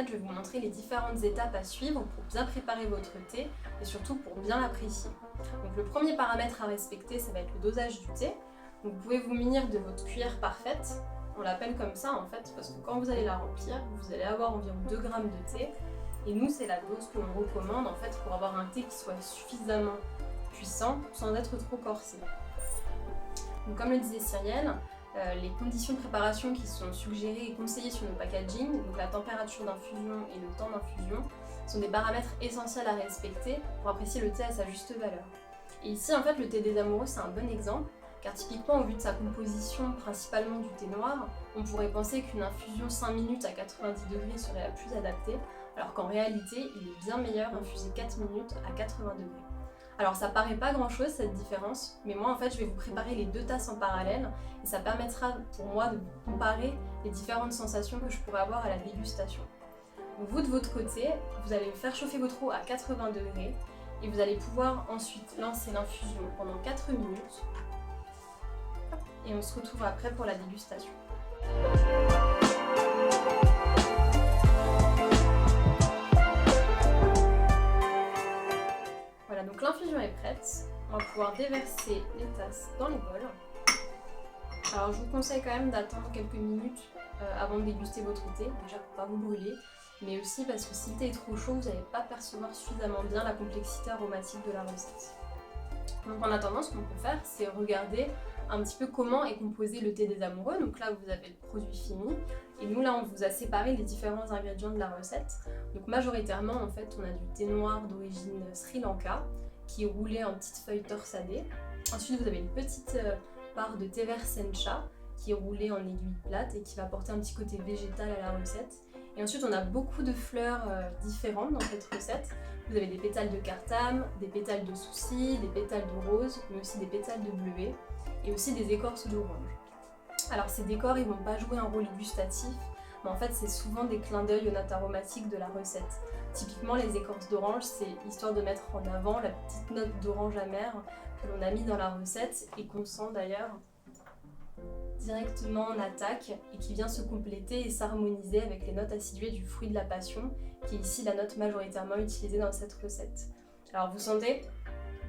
fait, je vais vous montrer les différentes étapes à suivre pour bien préparer votre thé et surtout pour bien l'apprécier. Donc le premier paramètre à respecter, ça va être le dosage du thé. Donc, vous pouvez vous munir de votre cuillère parfaite. On l'appelle comme ça en fait parce que quand vous allez la remplir, vous allez avoir environ 2 grammes de thé. Et nous, c'est la dose que l'on recommande en fait pour avoir un thé qui soit suffisamment puissant sans être trop corsé. Donc, comme le disait Cyrielle, les conditions de préparation qui sont suggérées et conseillées sur nos packaging, donc la température d'infusion et le temps d'infusion, sont des paramètres essentiels à respecter pour apprécier le thé à sa juste valeur. Et ici, en fait, le thé des amoureux, c'est un bon exemple, car typiquement, au vu de sa composition principalement du thé noir, on pourrait penser qu'une infusion 5 minutes à 90 degrés serait la plus adaptée, alors qu'en réalité, il est bien meilleur d'infuser 4 minutes à 80 degrés. Alors ça paraît pas grand chose cette différence, mais moi en fait je vais vous préparer les 2 tasses en parallèle et ça permettra pour moi de vous comparer les différentes sensations que je pourrais avoir à la dégustation. Donc vous de votre côté, vous allez faire chauffer votre eau à 80 degrés et vous allez pouvoir ensuite lancer l'infusion pendant 4 minutes et on se retrouve après pour la dégustation. Voilà, donc l'infusion est prête. On va pouvoir déverser les tasses dans les bols. Alors je vous conseille quand même d'attendre quelques minutes avant de déguster votre thé, déjà pour pas vous brûler, mais aussi parce que si le thé est trop chaud, vous n'allez pas percevoir suffisamment bien la complexité aromatique de la recette. Donc en attendant, ce qu'on peut faire, c'est regarder un petit peu comment est composé le thé des amoureux. Donc là, vous avez le produit fini. Et nous, là, on vous a séparé les différents ingrédients de la recette. Donc majoritairement, en fait, on a du thé noir d'origine Sri Lanka, qui est roulé en petites feuilles torsadées. Ensuite, vous avez une petite part de thé vert sencha, qui est roulé en aiguille plate et qui va apporter un petit côté végétal à la recette. Et ensuite, on a beaucoup de fleurs différentes dans cette recette. Vous avez des pétales de cartame, des pétales de souci, des pétales de rose, mais aussi des pétales de bleuet et aussi des écorces d'orange. Alors ces décors, ils vont pas jouer un rôle gustatif, mais en fait, c'est souvent des clins d'œil aux notes aromatiques de la recette. Typiquement, les écorces d'orange, c'est histoire de mettre en avant la petite note d'orange amère que l'on a mis dans la recette et qu'on sent d'ailleurs directement en attaque et qui vient se compléter et s'harmoniser avec les notes acidulées du fruit de la passion, qui est ici la note majoritairement utilisée dans cette recette. Alors vous sentez,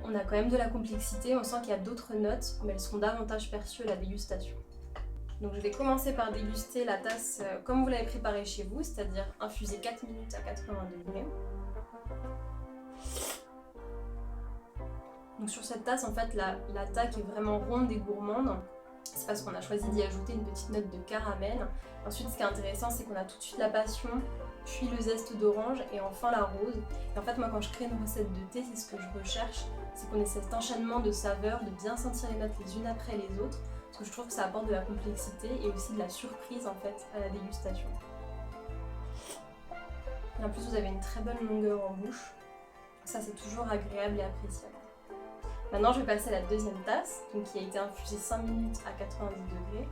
on a quand même de la complexité, on sent qu'il y a d'autres notes, mais elles seront davantage perçues à la dégustation. Donc je vais commencer par déguster la tasse comme vous l'avez préparée chez vous, c'est-à-dire infuser 4 minutes à 80 degrés. Donc sur cette tasse, en fait, l'attaque est vraiment ronde et gourmande. C'est parce qu'on a choisi d'y ajouter une petite note de caramel. Ensuite, ce qui est intéressant, c'est qu'on a tout de suite la passion, puis le zeste d'orange et enfin la rose. Et en fait, moi, quand je crée une recette de thé, c'est ce que je recherche, c'est qu'on ait cet enchaînement de saveurs, de bien sentir les notes les unes après les autres, parce que je trouve que ça apporte de la complexité et aussi de la surprise en fait à la dégustation. Et en plus, vous avez une très bonne longueur en bouche. Ça, c'est toujours agréable et appréciable. Maintenant, je vais passer à la deuxième tasse, donc qui a été infusée 5 minutes à 90 degrés.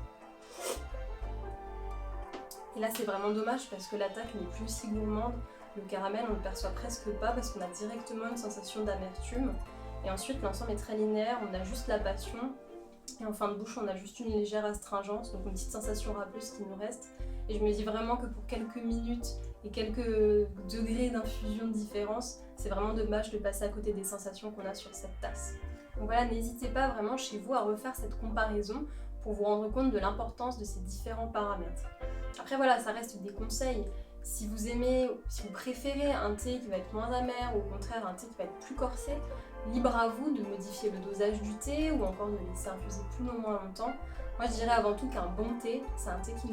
Et là, c'est vraiment dommage parce que l'attaque n'est plus si gourmande. Le caramel, on ne le perçoit presque pas parce qu'on a directement une sensation d'amertume. Et ensuite, l'ensemble est très linéaire, on a juste la passion. Et en fin de bouche, on a juste une légère astringence, donc une petite sensation râpeuse qui nous reste. Et je me dis vraiment que pour quelques minutes et quelques degrés d'infusion de différence, c'est vraiment dommage de passer à côté des sensations qu'on a sur cette tasse. Donc voilà, n'hésitez pas vraiment chez vous à refaire cette comparaison pour vous rendre compte de l'importance de ces différents paramètres. Après voilà, ça reste des conseils. Si vous aimez, si vous préférez un thé qui va être moins amer ou au contraire un thé qui va être plus corsé, libre à vous de modifier le dosage du thé ou encore de laisser infuser plus ou moins longtemps. Moi je dirais avant tout qu'un bon thé, c'est un thé qui